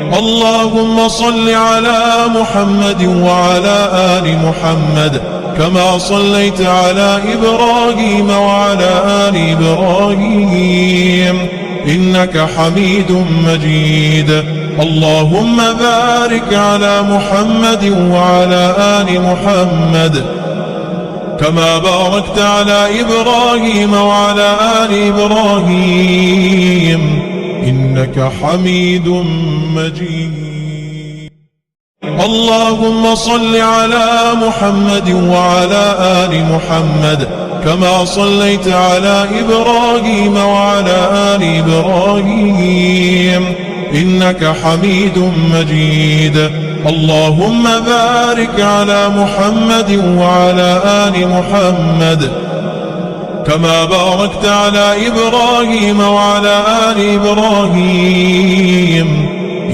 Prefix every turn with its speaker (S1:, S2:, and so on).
S1: اللهم صل على محمد وعلى آل محمد كما صليت على إبراهيم وعلى آل إبراهيم إنك حميد مجيد. اللهم بارك على محمد وعلى آل محمد كما باركت على إبراهيم وعلى آل إبراهيم إنك حميد مجيد. اللهم صل على محمد وعلى آل محمد كما صليت على إبراهيم وعلى آل إبراهيم إنك حميد مجيد. اللهم بارك على محمد وعلى آل محمد كما باركت على إبراهيم وعلى آل إبراهيم